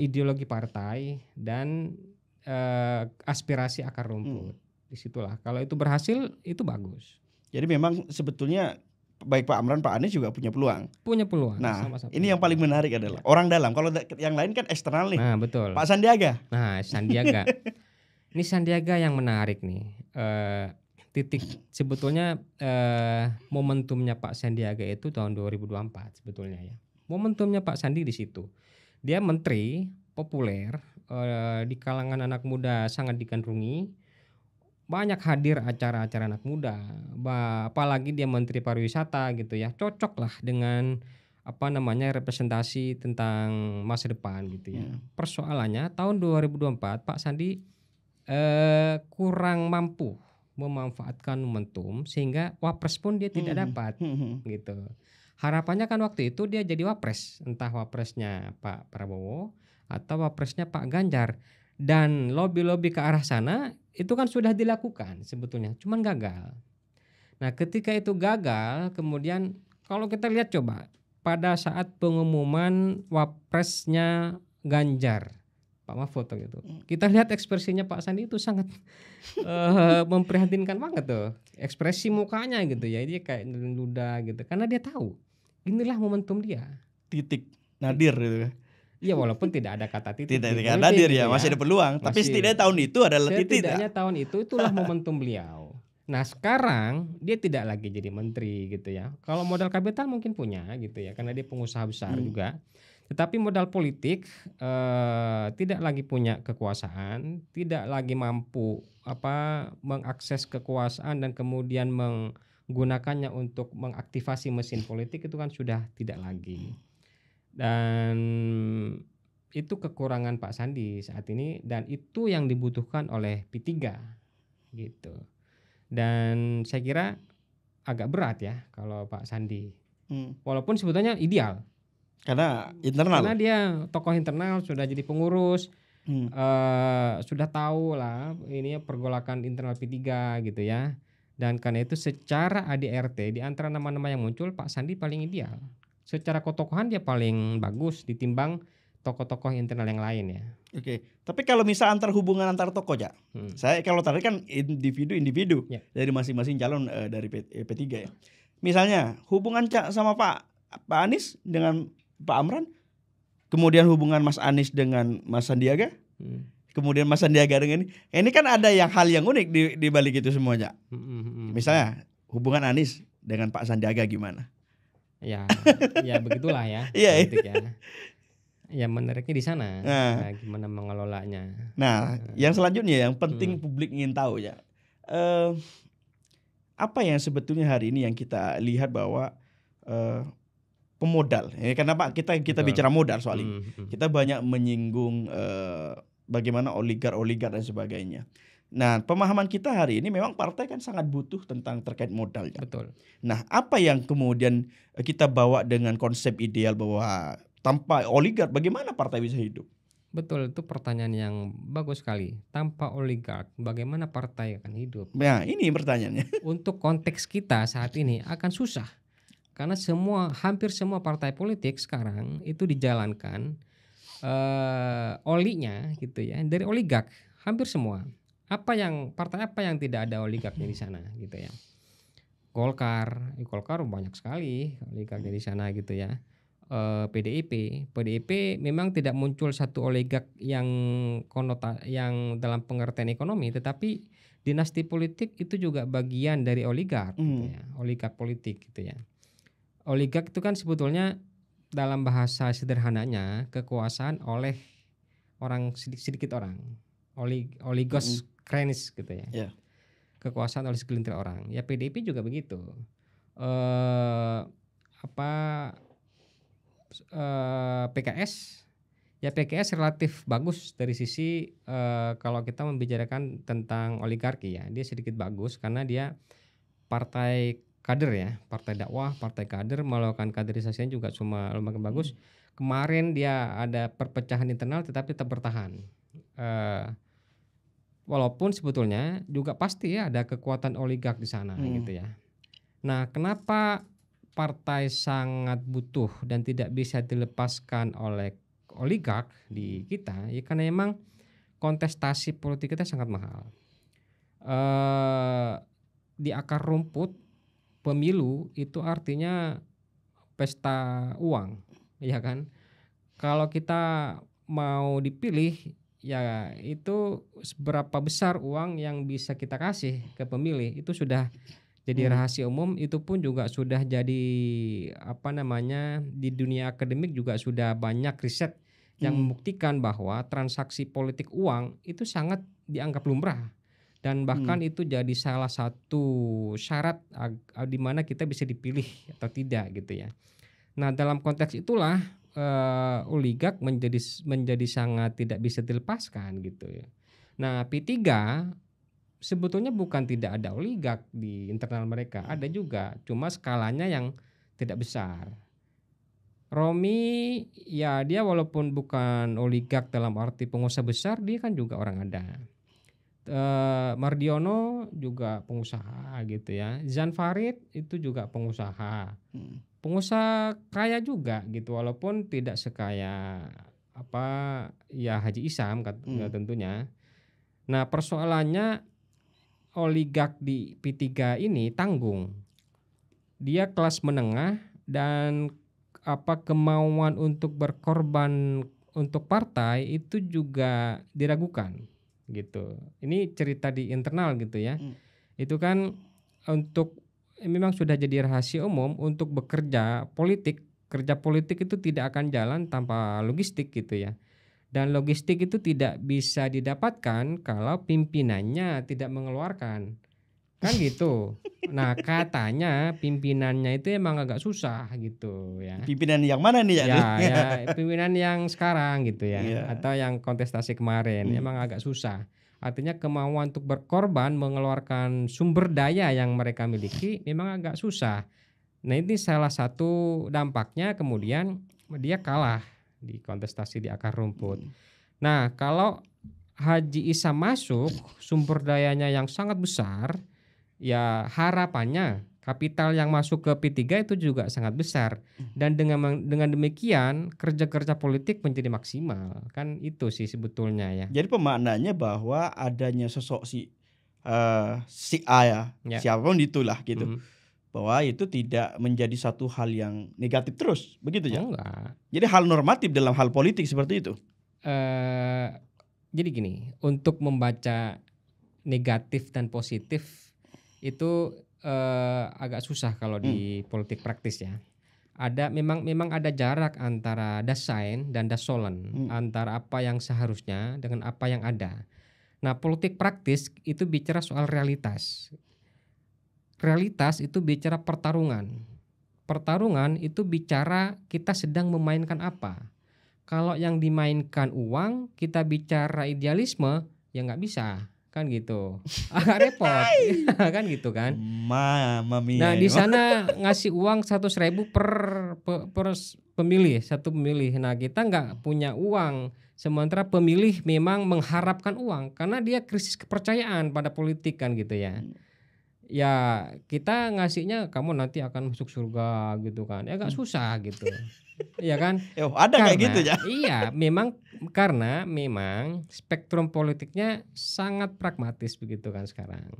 [SPEAKER 1] ideologi partai dan aspirasi akar rumput. Disitulah kalau itu berhasil itu bagus.
[SPEAKER 2] Jadi memang sebetulnya baik Pak Amran, Pak Anies juga punya peluang. Nah,
[SPEAKER 1] sama-sama.
[SPEAKER 2] Ini yang paling menarik adalah orang dalam. Kalau yang lain kan eksternal nih.
[SPEAKER 1] Nah, betul.
[SPEAKER 2] Pak Sandiaga.
[SPEAKER 1] Nah, Sandiaga. Ini Sandiaga yang menarik nih. Sebetulnya momentumnya Pak Sandiaga itu tahun 2024 sebetulnya ya. Momentumnya Pak Sandi di situ. Dia menteri populer di kalangan anak muda sangat digandrungi. Banyak hadir acara-acara anak muda. Apalagi dia menteri pariwisata gitu ya. Cocok lah dengan representasi tentang masa depan gitu ya. Persoalannya tahun 2024 Pak Sandi kurang mampu memanfaatkan momentum sehingga wapres pun dia tidak dapat gitu. Harapannya kan waktu itu dia jadi wapres, entah wapresnya Pak Prabowo atau wapresnya Pak Ganjar, dan lobby-lobby ke arah sana itu kan sudah dilakukan sebetulnya, cuman gagal. Nah, ketika itu gagal, kemudian kalau kita lihat coba pada saat pengumuman wapresnya Ganjar, Pak Mahfud gitu. Kita lihat ekspresinya Pak Sandi itu sangat memprihatinkan banget tuh. Ekspresi mukanya gitu ya, dia kayak ludah gitu. Karena dia tahu inilah momentum dia.
[SPEAKER 2] Titik nadir gitu.
[SPEAKER 1] Iya, walaupun tidak ada kata titik.
[SPEAKER 2] Tidak nadir ya, masih ada peluang. Tapi setidaknya tahun itu adalah titik.
[SPEAKER 1] Setidaknya tahun itulah momentum beliau. Nah, sekarang dia tidak lagi jadi menteri gitu ya. Kalau modal kapital mungkin punya gitu ya, karena dia pengusaha besar juga. Tetapi modal politik tidak lagi punya kekuasaan, tidak lagi mampu mengakses kekuasaan dan kemudian menggunakannya untuk mengaktifasi mesin politik, itu kan sudah tidak lagi. Dan itu kekurangan Pak Sandi saat ini, dan itu yang dibutuhkan oleh P3 gitu. Dan saya kira agak berat ya kalau Pak Sandi. Walaupun sebetulnya ideal.
[SPEAKER 2] Karena
[SPEAKER 1] Karena
[SPEAKER 2] internal.
[SPEAKER 1] dia tokoh internal, sudah jadi pengurus, sudah tahu lah ini pergolakan internal P3 gitu ya. Dan karena itu secara ADRT di antara nama-nama yang muncul, Pak Sandi paling ideal. Secara ketokohan dia paling bagus ditimbang tokoh-tokoh internal yang lain ya.
[SPEAKER 2] Oke, tapi kalau misal hubungan antar tokoh ya, saya kalau tadi kan individu
[SPEAKER 1] Ya.
[SPEAKER 2] dari masing-masing calon dari P3 ya. Misalnya hubungan Cak sama Pak Anies dengan Pak Amran, kemudian hubungan Mas Anies dengan Mas Sandiaga, kemudian Mas Sandiaga dengan ini kan ada hal yang unik di balik itu semuanya. Misalnya hubungan Anies dengan Pak Sandiaga gimana?
[SPEAKER 1] Ya, ya begitulah ya.
[SPEAKER 2] Iya.
[SPEAKER 1] Politik ya. Ya menariknya di sana, gimana mengelolanya.
[SPEAKER 2] Nah, yang selanjutnya yang penting publik ingin tahu ya, apa yang sebetulnya hari ini yang kita lihat bahwa pemodal. Kenapa kita bicara modal soal ini? Kita banyak menyinggung bagaimana oligar dan sebagainya. Nah, pemahaman kita hari ini memang partai kan sangat butuh tentang terkait modal. Ya?
[SPEAKER 1] Betul.
[SPEAKER 2] Nah, apa yang kemudian kita bawa dengan konsep ideal bahwa tanpa oligark bagaimana partai bisa hidup?
[SPEAKER 1] Betul, itu pertanyaan yang bagus sekali. Tanpa oligark bagaimana partai akan hidup?
[SPEAKER 2] Nah, ini pertanyaannya.
[SPEAKER 1] Untuk konteks kita saat ini akan susah. Karena hampir semua partai politik sekarang itu dijalankan olinya gitu ya, dari oligark, hampir semua. Partai apa yang tidak ada oligarknya di sana gitu ya. Golkar banyak sekali oligarknya di sana gitu ya. PDIP memang tidak muncul satu oligark yang dalam pengertian ekonomi, tetapi dinasti politik itu juga bagian dari oligark gitu ya, oligark politik gitu ya. Oligark itu kan sebetulnya dalam bahasa sederhananya kekuasaan oleh orang sedikit orang, oligos krenis gitu ya.
[SPEAKER 2] Yeah.
[SPEAKER 1] Kekuasaan oleh segelintir orang. Ya PDIP juga begitu. PKS relatif bagus dari sisi kalau kita membicarakan tentang oligarki ya, dia sedikit bagus karena dia partai kader ya, partai dakwah, partai kader, melakukan kaderisasinya juga cuma lumayan bagus. Kemarin dia ada perpecahan internal tetapi tetap bertahan. Walaupun sebetulnya juga pasti ya ada kekuatan oligark di sana gitu ya. Nah, kenapa partai sangat butuh dan tidak bisa dilepaskan oleh oligark di kita? Ya karena memang kontestasi politik kita sangat mahal. Di akar rumput pemilu itu artinya pesta uang, ya kan? Kalau kita mau dipilih, ya itu seberapa besar uang yang bisa kita kasih ke pemilih itu sudah jadi rahasia umum. Itu pun juga sudah jadi di dunia akademik juga sudah banyak riset yang membuktikan bahwa transaksi politik uang itu sangat dianggap lumrah. Dan bahkan itu jadi salah satu syarat di mana kita bisa dipilih atau tidak gitu ya. Nah, dalam konteks itulah oligark menjadi sangat tidak bisa dilepaskan gitu ya. Nah, P3 sebetulnya bukan tidak ada oligark di internal mereka, ada juga, cuma skalanya yang tidak besar. Romi ya dia walaupun bukan oligark dalam arti pengusaha besar, dia kan juga orang ada. Mardiono juga pengusaha gitu ya. Jan Farid itu juga pengusaha. Pengusaha kaya juga gitu, walaupun tidak sekaya Haji Isam tentunya. Nah, persoalannya oligark di P3 ini tanggung. Dia kelas menengah dan kemauan untuk berkorban untuk partai itu juga diragukan gitu. Ini cerita di internal gitu ya. Itu kan memang sudah jadi rahasia umum untuk bekerja politik kerja politik itu tidak akan jalan tanpa logistik gitu ya. Dan logistik itu tidak bisa didapatkan kalau pimpinannya tidak mengeluarkan. Kan gitu. Nah, katanya pimpinannya itu emang agak susah gitu ya.
[SPEAKER 2] Pimpinan yang mana nih ya?
[SPEAKER 1] Ya, pimpinan yang sekarang gitu ya,
[SPEAKER 2] Iya.
[SPEAKER 1] atau yang kontestasi kemarin emang agak susah. Artinya kemauan untuk berkorban mengeluarkan sumber daya yang mereka miliki memang agak susah. Nah, ini salah satu dampaknya kemudian dia kalah di kontestasi di akar rumput. Nah, kalau Haji Isa masuk, sumber dayanya yang sangat besar, ya harapannya kapital yang masuk ke P3 itu juga sangat besar. Dan dengan demikian kerja-kerja politik menjadi maksimal. Kan itu sih sebetulnya ya.
[SPEAKER 2] Jadi pemaknanya bahwa adanya sosok si A ya, siapapun itulah gitu. Bahwa itu tidak menjadi satu hal yang negatif terus, begitu ya?
[SPEAKER 1] Enggak.
[SPEAKER 2] Jadi hal normatif dalam hal politik seperti itu.
[SPEAKER 1] Jadi gini, untuk membaca negatif dan positif itu agak susah kalau di politik praktis ya. Memang ada jarak antara dasein dan dasolen, antara apa yang seharusnya dengan apa yang ada. Nah, politik praktis itu bicara soal realitas. Realitas itu bicara pertarungan. Pertarungan itu bicara kita sedang memainkan apa. Kalau yang dimainkan uang, kita bicara idealisme, ya nggak bisa. Kan gitu, agak repot. Kan gitu kan.
[SPEAKER 2] Mamma mia.
[SPEAKER 1] Nah, di sana ngasih uang 100.000 per pemilih, satu pemilih. Nah, kita nggak punya uang, sementara pemilih memang mengharapkan uang karena dia krisis kepercayaan pada politik kan gitu ya. Ya kita ngasihnya kamu nanti akan masuk surga gitu kan, ya agak susah gitu. Iya kan?
[SPEAKER 2] Ada kayak gitu ya?
[SPEAKER 1] Iya, karena memang spektrum politiknya sangat pragmatis begitu kan sekarang.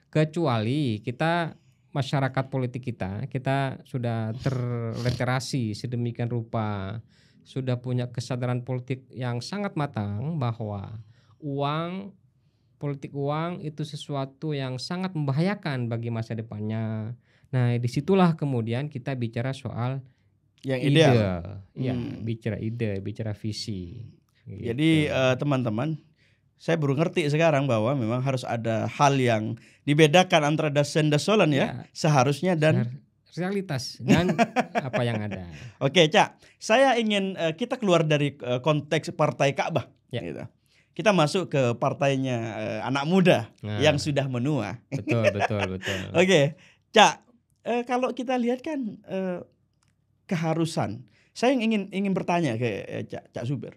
[SPEAKER 1] Kecuali kita masyarakat politik kita sudah terliterasi sedemikian rupa, sudah punya kesadaran politik yang sangat matang bahwa politik uang itu sesuatu yang sangat membahayakan bagi masa depannya. Nah, disitulah kemudian kita bicara soal
[SPEAKER 2] yang
[SPEAKER 1] ide,
[SPEAKER 2] ideal.
[SPEAKER 1] Ya, bicara ide, bicara visi. Gitu.
[SPEAKER 2] Jadi teman-teman, saya baru ngerti sekarang bahwa memang harus ada hal yang dibedakan antara dasein dan dasolen ya, seharusnya dan
[SPEAKER 1] realitas dan apa yang ada.
[SPEAKER 2] Oke, Cak, saya ingin kita keluar dari konteks partai Ka'bah. Gitu. Kita masuk ke partainya anak muda yang sudah menua.
[SPEAKER 1] Betul.
[SPEAKER 2] Oke, Cak, kalau kita lihat kan keharusan. Saya ingin bertanya ke Cak Zuber.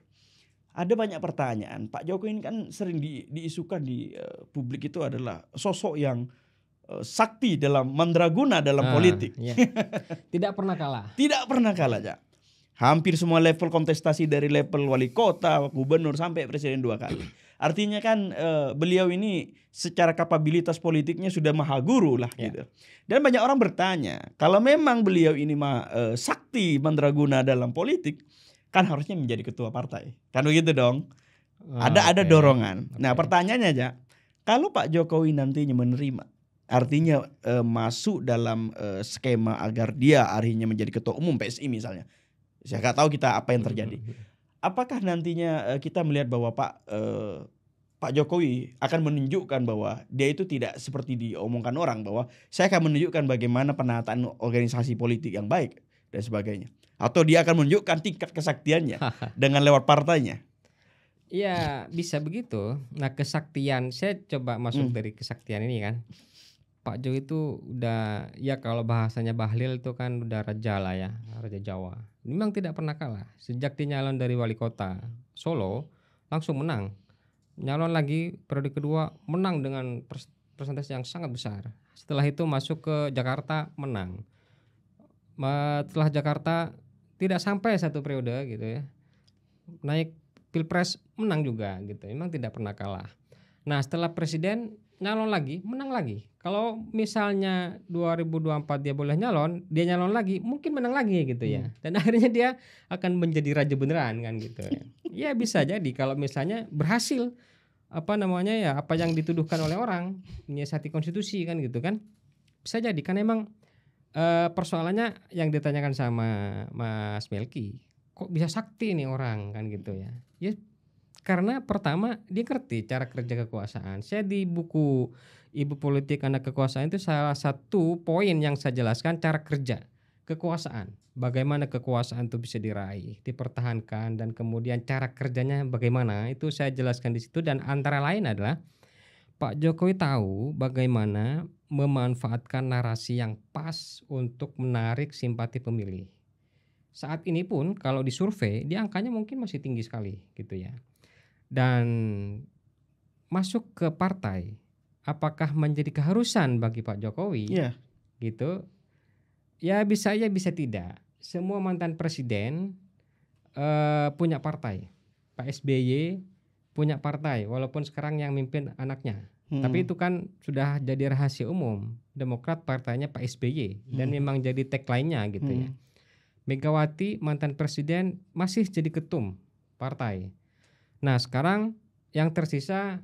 [SPEAKER 2] Ada banyak pertanyaan. Pak Jokowi ini kan sering diisukan di publik itu adalah sosok yang sakti dalam mandraguna dalam politik.
[SPEAKER 1] Ya. Tidak pernah kalah.
[SPEAKER 2] Tidak pernah kalah, Cak. Hampir semua level kontestasi dari level wali kota, gubernur sampai presiden 2 kali. Artinya kan beliau ini secara kapabilitas politiknya sudah maha guru lah gitu. Dan banyak orang bertanya, kalau memang beliau ini sakti mandraguna dalam politik, kan harusnya menjadi ketua partai. Kan begitu dong. Ada dorongan. Nah, pertanyaannya aja, kalau Pak Jokowi nantinya menerima, artinya masuk dalam skema agar dia akhirnya menjadi ketua umum PSI misalnya. Saya nggak tahu kita apa yang terjadi. Apakah nantinya kita melihat bahwa Pak Jokowi akan menunjukkan bahwa dia itu tidak seperti diomongkan orang, bahwa saya akan menunjukkan bagaimana penataan organisasi politik yang baik dan sebagainya, atau dia akan menunjukkan tingkat kesaktiannya dengan lewat partainya?
[SPEAKER 1] Iya, bisa begitu. Nah, kesaktian, saya coba masuk dari kesaktian ini kan. Pak Jokowi itu udah, ya kalau bahasanya Bahlil itu kan udah raja lah ya, raja Jawa. Memang tidak pernah kalah. Sejak dia nyalon dari wali kota Solo, langsung menang. Nyalon lagi periode kedua, menang dengan persentase yang sangat besar. Setelah itu masuk ke Jakarta, menang. Setelah Jakarta tidak sampai 1 periode gitu ya. Naik Pilpres, menang juga gitu. Memang tidak pernah kalah. Nah, setelah presiden nyalon lagi, menang lagi. Kalau misalnya 2024 dia boleh nyalon, dia nyalon lagi, mungkin menang lagi gitu ya. Dan akhirnya dia akan menjadi raja beneran kan gitu ya. Ya bisa jadi kalau misalnya berhasil apa yang dituduhkan oleh orang, menyiasati konstitusi kan gitu kan. Bisa jadi kan emang Persoalannya yang ditanyakan sama Mas Melki, kok bisa sakti nih orang kan gitu ya. Ya karena pertama dia ngerti cara kerja kekuasaan. Saya di buku Ibu Politik Anak Kekuasaan itu salah satu poin yang saya jelaskan cara kerja kekuasaan. Bagaimana kekuasaan itu bisa diraih, dipertahankan dan kemudian cara kerjanya bagaimana itu saya jelaskan di situ dan antara lain adalah Pak Jokowi tahu bagaimana memanfaatkan narasi yang pas untuk menarik simpati pemilih. Saat ini pun kalau disurvei dia angkanya mungkin masih tinggi sekali gitu ya. Dan masuk ke partai apakah menjadi keharusan bagi Pak Jokowi
[SPEAKER 2] Iya.
[SPEAKER 1] gitu? Ya bisa ya bisa tidak. Semua mantan presiden punya partai. Pak SBY punya partai walaupun sekarang yang mimpin anaknya. Tapi itu kan sudah jadi rahasia umum. Demokrat partainya Pak SBY dan memang jadi tagline-nya gitu ya. Megawati mantan presiden masih jadi ketum partai. Nah, sekarang yang tersisa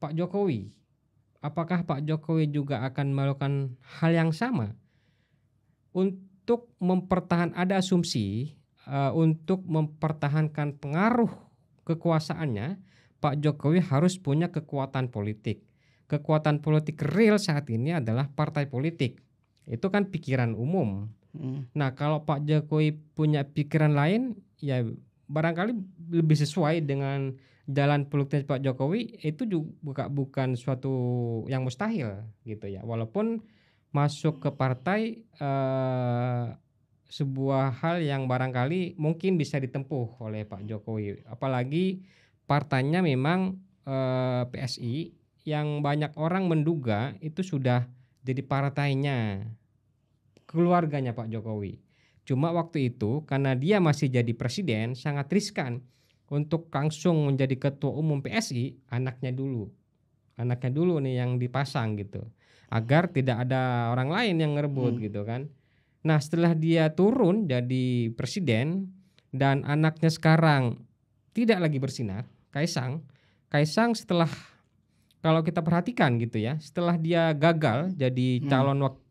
[SPEAKER 1] Pak Jokowi. Apakah Pak Jokowi juga akan melakukan hal yang sama? Untuk ada asumsi untuk mempertahankan pengaruh kekuasaannya, Pak Jokowi harus punya kekuatan politik. Kekuatan politik real saat ini adalah partai politik. Itu kan pikiran umum. Nah, kalau Pak Jokowi punya pikiran lain, ya barangkali lebih sesuai dengan jalan politik Pak Jokowi, itu juga bukan suatu yang mustahil gitu ya. Walaupun masuk ke partai sebuah hal yang barangkali mungkin bisa ditempuh oleh Pak Jokowi. Apalagi partainya memang PSI yang banyak orang menduga itu sudah jadi partainya keluarganya Pak Jokowi. Cuma waktu itu karena dia masih jadi presiden sangat riskan untuk langsung menjadi ketua umum PSI anaknya dulu. Anaknya dulu nih yang dipasang gitu. Agar tidak ada orang lain yang ngerebut gitu kan. Nah, setelah dia turun jadi presiden dan anaknya sekarang tidak lagi bersinar, Kaisang setelah kalau kita perhatikan gitu ya, setelah dia gagal jadi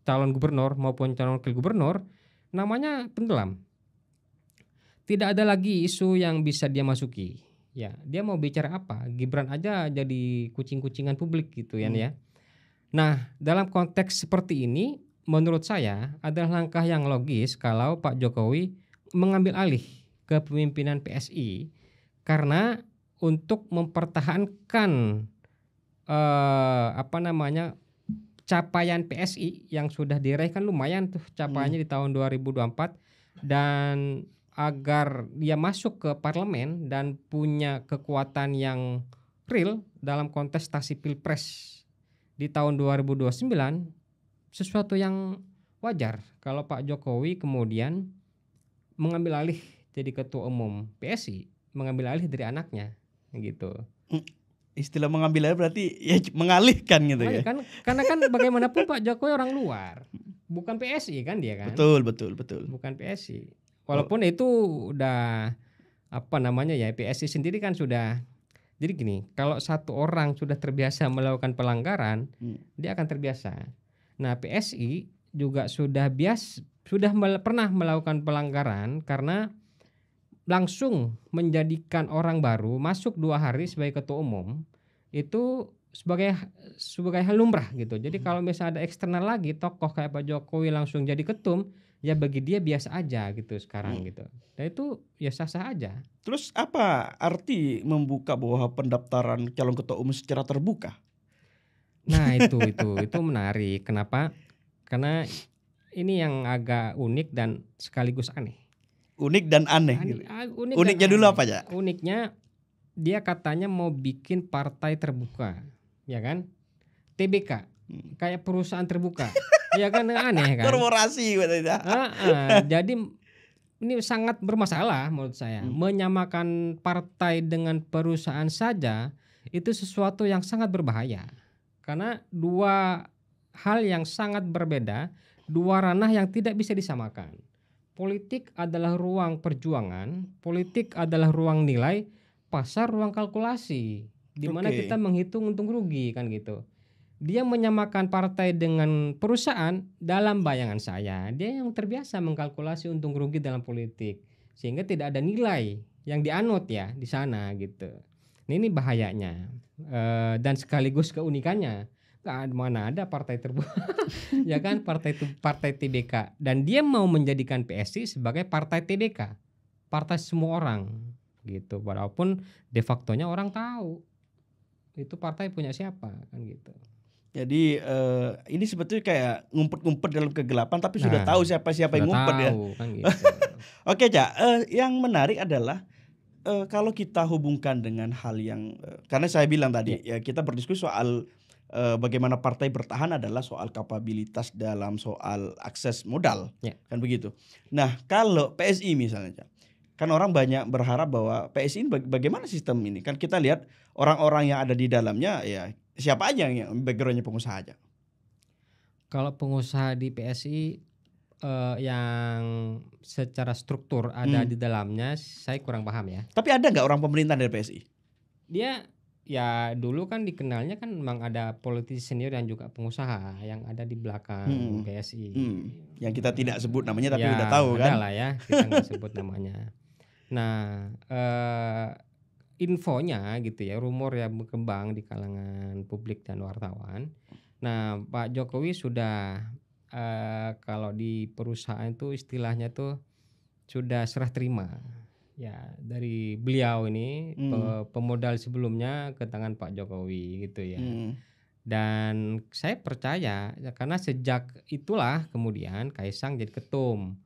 [SPEAKER 1] calon gubernur maupun calon wakil gubernur, namanya tenggelam. Tidak ada lagi isu yang bisa dia masuki. Ya, dia mau bicara apa? Gibran aja jadi kucing-kucingan publik gitu ya. Nah, dalam konteks seperti ini, menurut saya adalah langkah yang logis kalau Pak Jokowi mengambil alih kepemimpinan PSI karena untuk mempertahankan capaian PSI yang sudah diraih kan lumayan tuh capaiannya di tahun 2024 dan agar dia masuk ke parlemen dan punya kekuatan yang real dalam kontestasi Pilpres di tahun 2029 sesuatu yang wajar kalau Pak Jokowi kemudian mengambil alih jadi ketua umum PSI, mengambil alih dari anaknya gitu.
[SPEAKER 2] Istilah mengambil alih berarti ya mengalihkan gitu ya.
[SPEAKER 1] Karena kan bagaimanapun Pak Jokowi orang luar, bukan PSI kan dia kan.
[SPEAKER 2] Betul.
[SPEAKER 1] Bukan PSI. Walaupun itu udah PSI sendiri kan sudah. Jadi gini, kalau satu orang sudah terbiasa melakukan pelanggaran, dia akan terbiasa. Nah, PSI juga sudah pernah melakukan pelanggaran karena langsung menjadikan orang baru masuk 2 hari sebagai ketua umum itu sebagai hal lumrah gitu. Jadi kalau misalnya ada eksternal lagi tokoh kayak Pak Jokowi langsung jadi ketum, ya bagi dia biasa aja gitu sekarang gitu. Dan itu ya sah-sah aja.
[SPEAKER 2] Terus apa arti membuka bahwa pendaftaran calon ketua umum secara terbuka?
[SPEAKER 1] Nah, itu menarik. Kenapa? Karena ini yang agak unik dan sekaligus aneh.
[SPEAKER 2] Unik dan aneh. Uniknya dulu apa ya?
[SPEAKER 1] Uniknya dia katanya mau bikin partai terbuka, ya kan? TBK, kayak perusahaan terbuka, ya kan aneh kan?
[SPEAKER 2] Korporasi katanya.
[SPEAKER 1] Jadi ini sangat bermasalah menurut saya. Menyamakan partai dengan perusahaan saja itu sesuatu yang sangat berbahaya. Karena dua hal yang sangat berbeda, dua ranah yang tidak bisa disamakan. Politik adalah ruang perjuangan, politik adalah ruang nilai, pasar ruang kalkulasi, di mana kita menghitung untung rugi kan gitu. dia menyamakan partai dengan perusahaan. Dalam bayangan saya, dia yang terbiasa mengkalkulasi untung rugi dalam politik, sehingga tidak ada nilai yang dianut ya di sana gitu. Ini bahayanya. Dan sekaligus keunikannya, mana ada partai terbuka ya kan, partai TBK, dan dia mau menjadikan PSI sebagai partai TBK, partai semua orang gitu, walaupun de factonya orang tahu itu partai punya siapa kan gitu.
[SPEAKER 2] Jadi ini sebetulnya kayak ngumpet-ngumpet dalam kegelapan, tapi sudah
[SPEAKER 1] Nah,
[SPEAKER 2] tahu siapa-siapa yang
[SPEAKER 1] sudah
[SPEAKER 2] ngumpet ya.
[SPEAKER 1] tahu kan gitu.
[SPEAKER 2] Oke Cak, yang menarik adalah kalau kita hubungkan dengan hal yang karena saya bilang tadi ya kita berdiskusi soal bagaimana partai bertahan adalah soal kapabilitas dalam soal akses modal,
[SPEAKER 1] Ya.
[SPEAKER 2] kan begitu. Nah kalau PSI misalnya, Cak, kan orang banyak berharap bahwa PSI ini bagaimana sistem ini, kan kita lihat orang-orang yang ada di dalamnya ya siapa aja yang backgroundnya pengusaha aja.
[SPEAKER 1] Kalau pengusaha di PSI yang secara struktur ada di dalamnya, saya kurang paham ya.
[SPEAKER 2] Tapi ada nggak orang pemerintah dari PSI?
[SPEAKER 1] Dia ya dulu kan dikenalnya kan memang ada politisi senior dan juga pengusaha yang ada di belakang PSI.
[SPEAKER 2] Yang kita tidak sebut namanya tapi
[SPEAKER 1] ya,
[SPEAKER 2] udah tahu kan?
[SPEAKER 1] Ada lah ya, kita nggak sebut namanya. Nah, infonya gitu ya, rumor yang berkembang di kalangan publik dan wartawan. Nah, Pak Jokowi sudah kalau di perusahaan itu istilahnya tuh sudah serah terima ya dari beliau ini, pemodal sebelumnya ke tangan Pak Jokowi gitu ya. Dan saya percaya ya, karena sejak itulah kemudian Kaisang jadi ketum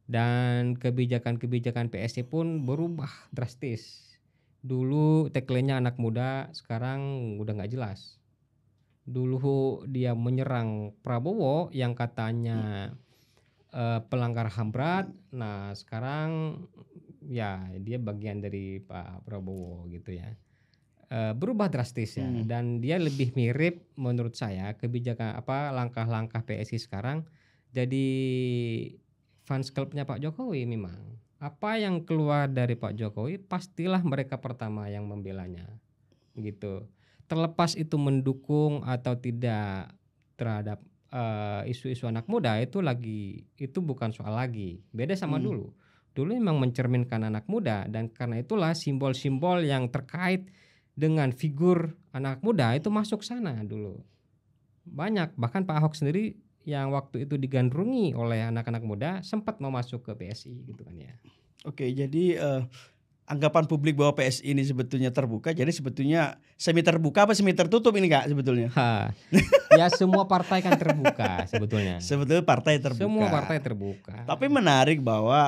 [SPEAKER 1] dan kebijakan-kebijakan PSI pun berubah drastis. Dulu tagline-nya anak muda, sekarang udah nggak jelas. Dulu dia menyerang Prabowo yang katanya pelanggar HAM berat. Nah sekarang ya dia bagian dari Pak Prabowo gitu ya. Berubah drastis ya, dan dia lebih mirip menurut saya kebijakan langkah-langkah PSI sekarang jadi fans clubnya Pak Jokowi. Memang apa yang keluar dari Pak Jokowi pastilah mereka pertama yang membelanya gitu, terlepas itu mendukung atau tidak terhadap isu-isu anak muda. Itu bukan soal lagi, beda sama dulu memang mencerminkan anak muda, dan karena itulah simbol-simbol yang terkait dengan figur anak muda itu masuk sana dulu banyak. Bahkan Pak Ahok sendiri yang waktu itu digandrungi oleh anak-anak muda sempat mau masuk ke PSI gitu kan ya.
[SPEAKER 2] Oke, jadi anggapan publik bahwa PSI ini sebetulnya terbuka, jadi sebetulnya semi terbuka apa semi tertutup ini Kak sebetulnya?
[SPEAKER 1] Ya semua partai kan terbuka sebetulnya.
[SPEAKER 2] Sebetulnya partai terbuka.
[SPEAKER 1] Semua partai terbuka.
[SPEAKER 2] Tapi menarik bahwa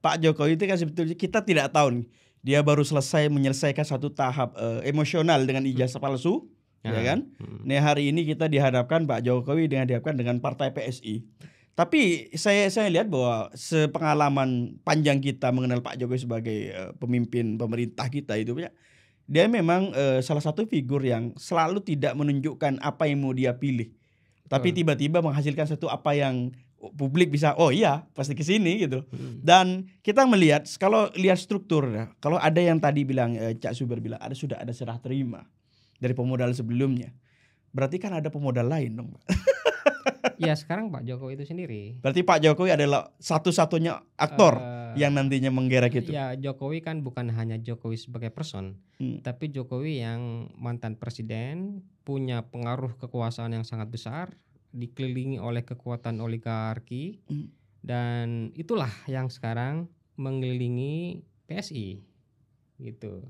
[SPEAKER 2] Pak Jokowi itu kan sebetulnya kita tidak tahu nih, dia baru menyelesaikan satu tahap emosional dengan ijazah palsu, ya kan? Nah hari ini kita dihadapkan Pak Jokowi dihadapkan dengan partai PSI. Tapi saya lihat bahwa sepengalaman panjang kita mengenal Pak Jokowi sebagai pemimpin pemerintah kita itu, dia memang salah satu figur yang selalu tidak menunjukkan apa yang mau dia pilih, tapi tiba-tiba menghasilkan satu apa yang publik bisa oh iya pasti ke sini gitu. Dan kita melihat kalau lihat struktur, kalau ada yang tadi bilang Cak Suber bilang sudah ada serah terima dari pemodal sebelumnya, berarti kan ada pemodal lain dong Pak.
[SPEAKER 1] Ya sekarang Pak Jokowi itu sendiri.
[SPEAKER 2] Berarti Pak Jokowi adalah satu-satunya aktor yang nantinya menggerak itu.
[SPEAKER 1] Ya Jokowi kan bukan hanya Jokowi sebagai person, tapi Jokowi yang mantan presiden, punya pengaruh kekuasaan yang sangat besar, dikelilingi oleh kekuatan oligarki, dan itulah yang sekarang mengelilingi PSI gitu.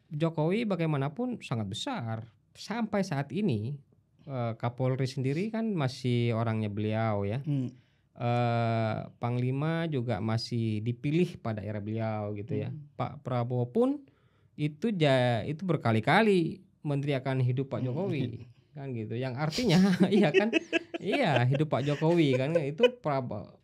[SPEAKER 1] Jokowi bagaimanapun sangat besar sampai saat ini. Kapolri sendiri kan masih orangnya beliau ya. Panglima juga masih dipilih pada era beliau gitu ya. Pak Prabowo pun itu berkali-kali meneriakan hidup Pak Jokowi kan gitu. Yang artinya iya kan, iya hidup Pak Jokowi kan, itu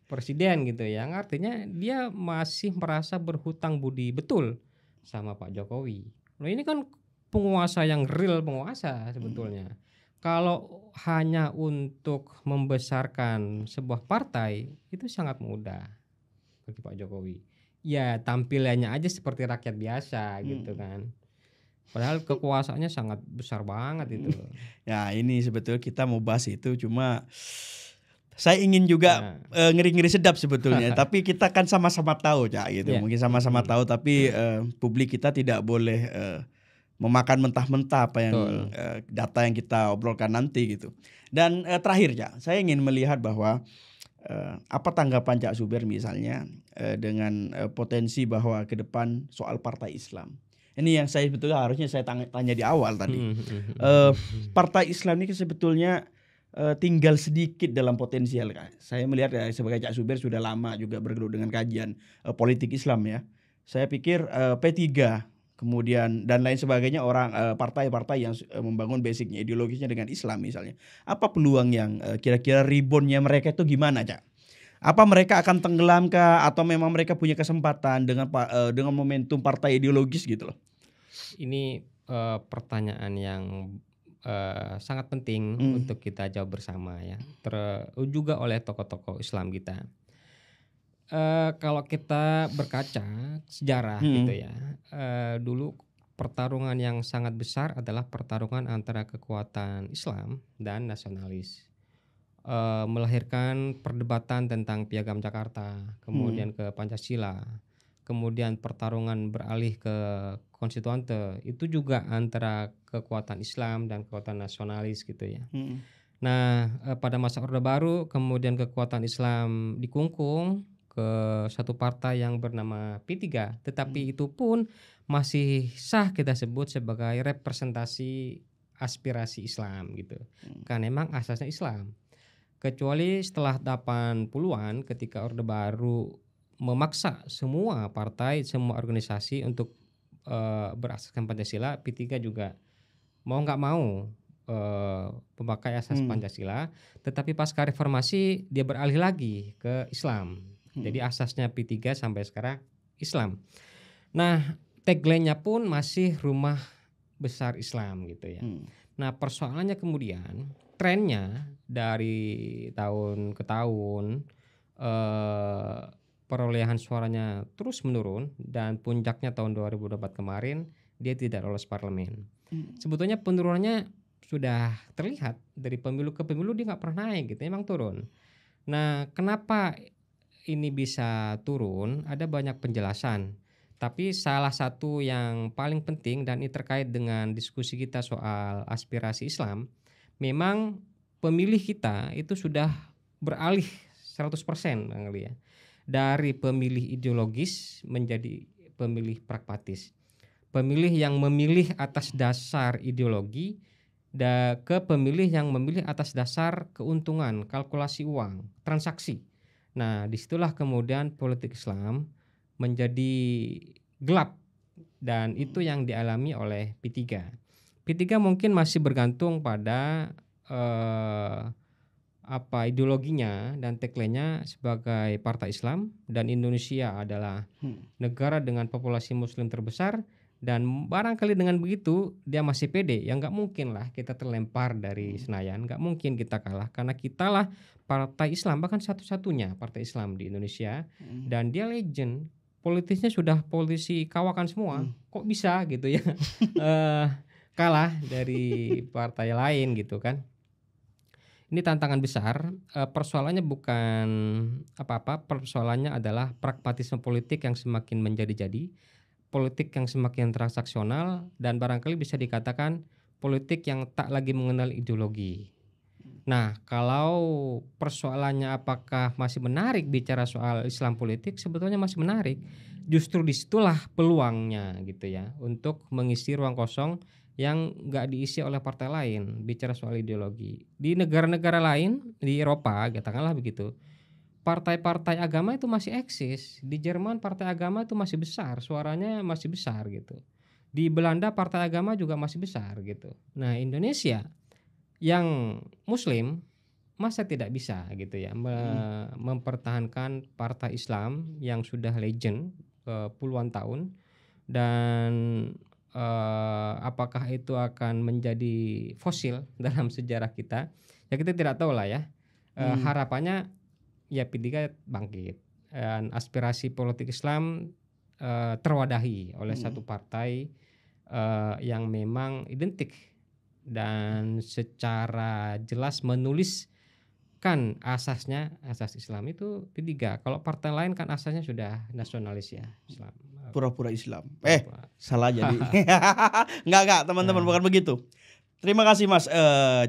[SPEAKER 1] presiden gitu. Yang artinya dia masih merasa berhutang budi betul sama Pak Jokowi. Nah ini kan penguasa yang real penguasa sebetulnya. Kalau hanya untuk membesarkan sebuah partai itu sangat mudah bagi Pak Jokowi. Ya tampilannya aja seperti rakyat biasa gitu kan. Padahal kekuasaannya sangat besar banget itu.
[SPEAKER 2] Ya ini sebetulnya kita mau bahas itu, cuma saya ingin juga ngeri-ngeri sedap sebetulnya. Tapi kita kan sama-sama tahu Cak gitu.
[SPEAKER 1] Ya.
[SPEAKER 2] Mungkin sama-sama tahu, tapi publik kita tidak boleh memakan mentah-mentah apa yang
[SPEAKER 1] Betul.
[SPEAKER 2] data yang kita obrolkan nanti gitu. Dan terakhir Cak, saya ingin melihat bahwa apa tanggapan Cak Zuber misalnya dengan potensi bahwa ke depan soal partai Islam. Ini yang saya sebetulnya harusnya saya tanya di awal tadi. Partai Islam ini sebetulnya tinggal sedikit dalam potensial. Saya melihat sebagai Cak Zuber sudah lama juga bergelut dengan kajian politik Islam ya. Saya pikir P3 kemudian dan lain sebagainya orang partai-partai yang membangun basicnya ideologisnya dengan Islam misalnya. Apa peluang yang kira-kira reboundnya mereka itu gimana Cak? Apa mereka akan tenggelam kah atau memang mereka punya kesempatan dengan momentum partai ideologis gitu loh?
[SPEAKER 1] Ini pertanyaan yang sangat penting untuk kita jawab bersama ya. Juga oleh tokoh-tokoh Islam kita. Kalau kita berkaca sejarah gitu ya, dulu pertarungan yang sangat besar adalah pertarungan antara kekuatan Islam dan nasionalis. Melahirkan perdebatan tentang Piagam Jakarta, kemudian ke Pancasila, kemudian pertarungan beralih ke konstituante, itu juga antara kekuatan Islam dan kekuatan nasionalis gitu ya. Nah, pada masa Orde Baru kemudian kekuatan Islam dikungkung ke satu partai yang bernama P3, tetapi itu pun masih sah kita sebut sebagai representasi aspirasi Islam gitu. Karena memang asasnya Islam. Kecuali setelah 80-an ketika Orde Baru memaksa semua partai, semua organisasi untuk berasaskan Pancasila, P3 juga mau nggak mau memakai asas Pancasila, tetapi pasca reformasi dia beralih lagi ke Islam. Jadi asasnya P3 sampai sekarang Islam. Nah, tagline-nya pun masih rumah besar Islam gitu ya. Nah, persoalannya kemudian trennya dari tahun ke tahun perolehan suaranya terus menurun dan puncaknya tahun 2024 kemarin dia tidak lolos parlemen. Sebetulnya penurunannya sudah terlihat dari pemilu ke pemilu dia nggak pernah naik gitu, memang turun. Nah, kenapa ini bisa turun? Ada banyak penjelasan. Tapi salah satu yang paling penting dan ini terkait dengan diskusi kita soal aspirasi Islam, memang pemilih kita itu sudah beralih 100% Bang Ali ya. Dari pemilih ideologis menjadi pemilih pragmatis. Pemilih yang memilih atas dasar ideologi ke pemilih yang memilih atas dasar keuntungan, kalkulasi uang, transaksi. Nah, disitulah kemudian politik Islam menjadi gelap dan itu yang dialami oleh P3. P3 mungkin masih bergantung pada ideologinya dan tagline-nya sebagai partai Islam dan Indonesia adalah negara dengan populasi Muslim terbesar dan barangkali dengan begitu dia masih pede. Ya nggak mungkin lah kita terlempar dari Senayan, nggak mungkin kita kalah karena kita lah partai Islam bahkan satu-satunya partai Islam di Indonesia dan dia legend. Politisnya sudah politisi kawakan semua, kok bisa gitu ya kalah dari partai lain gitu kan. Ini tantangan besar. Persoalannya bukan apa-apa, persoalannya adalah pragmatisme politik yang semakin menjadi-jadi, politik yang semakin transaksional dan barangkali bisa dikatakan politik yang tak lagi mengenal ideologi. Nah, kalau persoalannya apakah masih menarik bicara soal Islam politik, sebetulnya masih menarik. Justru disitulah peluangnya gitu ya untuk mengisi ruang kosong yang nggak diisi oleh partai lain bicara soal ideologi. Di negara-negara lain di Eropa, katakanlah begitu, partai-partai agama itu masih eksis. Di Jerman partai agama itu masih besar, suaranya masih besar gitu. Di Belanda partai agama juga masih besar gitu. Nah, Indonesia yang Muslim masa tidak bisa gitu ya mempertahankan partai Islam yang sudah legend puluhan tahun dan apakah itu akan menjadi fosil dalam sejarah kita ya kita tidak tahu lah ya. Harapannya ya P3 bangkit dan aspirasi politik Islam terwadahi oleh satu partai yang memang identik dan secara jelas menuliskan asasnya, asas Islam itu tiga. Kalau partai lain kan asasnya sudah nasionalis ya, Islam.
[SPEAKER 2] Pura-pura Islam.
[SPEAKER 1] Pura-pura.
[SPEAKER 2] Salah jadi. Enggak teman-teman, bukan begitu. Terima kasih Mas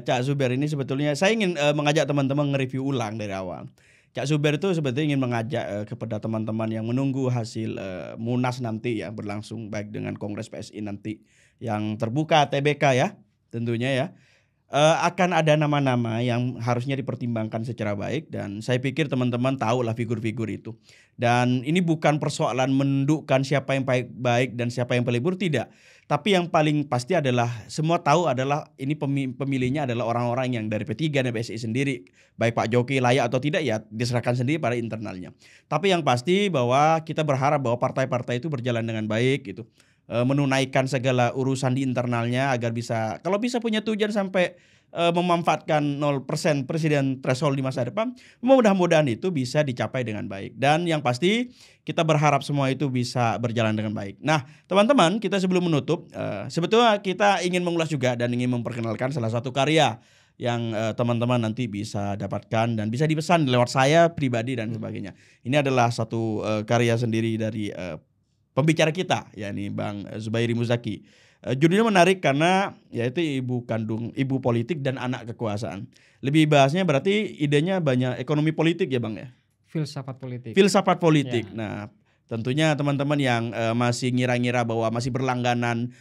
[SPEAKER 2] Cak Zuber. Ini sebetulnya saya ingin mengajak teman-teman nge-review ulang dari awal. Cak Zuber itu sebetulnya ingin mengajak kepada teman-teman yang menunggu hasil Munas nanti ya, berlangsung baik dengan Kongres PSI nanti yang terbuka TBK ya, tentunya ya. Akan ada nama-nama yang harusnya dipertimbangkan secara baik, dan saya pikir teman-teman tahu lah figur-figur itu. Dan ini bukan persoalan mendukkan siapa yang baik dan siapa yang paling buruk, tidak. Tapi yang paling pasti adalah semua tahu adalah ini pemilihnya adalah orang-orang yang dari P3 dan PSI sendiri. Baik Pak Jokowi layak atau tidak ya diserahkan sendiri pada internalnya. Tapi yang pasti bahwa kita berharap bahwa partai-partai itu berjalan dengan baik gitu. Menunaikan segala urusan di internalnya agar bisa, kalau bisa punya tujuan sampai memanfaatkan 0% presiden threshold di masa depan, mudah-mudahan itu bisa dicapai dengan baik. Dan yang pasti kita berharap semua itu bisa berjalan dengan baik. Nah teman-teman, kita sebelum menutup, sebetulnya kita ingin mengulas juga dan ingin memperkenalkan salah satu karya yang teman-teman nanti bisa dapatkan dan bisa dipesan lewat saya pribadi dan sebagainya. Ini adalah satu karya sendiri dari pembicara kita, yakni Bang Zubairi Muzaki. Judulnya menarik karena yaitu ibu kandung, ibu politik dan anak kekuasaan. Lebih bahasnya berarti idenya banyak ekonomi politik ya Bang ya?
[SPEAKER 1] Filsafat politik.
[SPEAKER 2] Filsafat politik.
[SPEAKER 1] Ya.
[SPEAKER 2] Nah tentunya teman-teman yang masih ngira-ngira bahwa masih berlangganan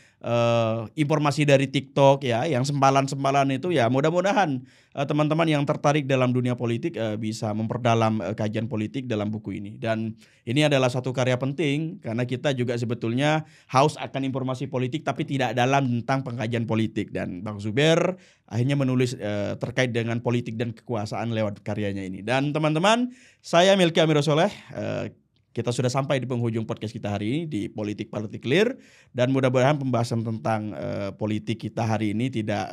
[SPEAKER 2] informasi dari TikTok ya, yang sempalan-sempalan itu ya, mudah-mudahan teman-teman yang tertarik dalam dunia politik bisa memperdalam kajian politik dalam buku ini. Dan ini adalah satu karya penting karena kita juga sebetulnya haus akan informasi politik tapi tidak dalam tentang pengkajian politik. Dan Bang Zuber akhirnya menulis terkait dengan politik dan kekuasaan lewat karyanya ini. Dan teman-teman, saya Milky Amirosoleh. Kita sudah sampai di penghujung podcast kita hari ini di Politik Clear, dan mudah-mudahan pembahasan tentang politik kita hari ini tidak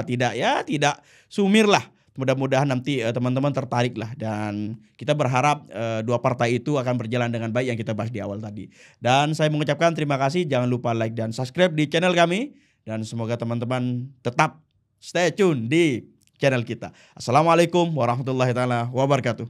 [SPEAKER 2] tidak sumir lah. Mudah-mudahan nanti teman-teman tertarik lah, dan kita berharap dua partai itu akan berjalan dengan baik yang kita bahas di awal tadi. Dan saya mengucapkan terima kasih, jangan lupa like dan subscribe di channel kami, dan semoga teman-teman tetap stay tune di channel kita. Assalamualaikum warahmatullahi wabarakatuh.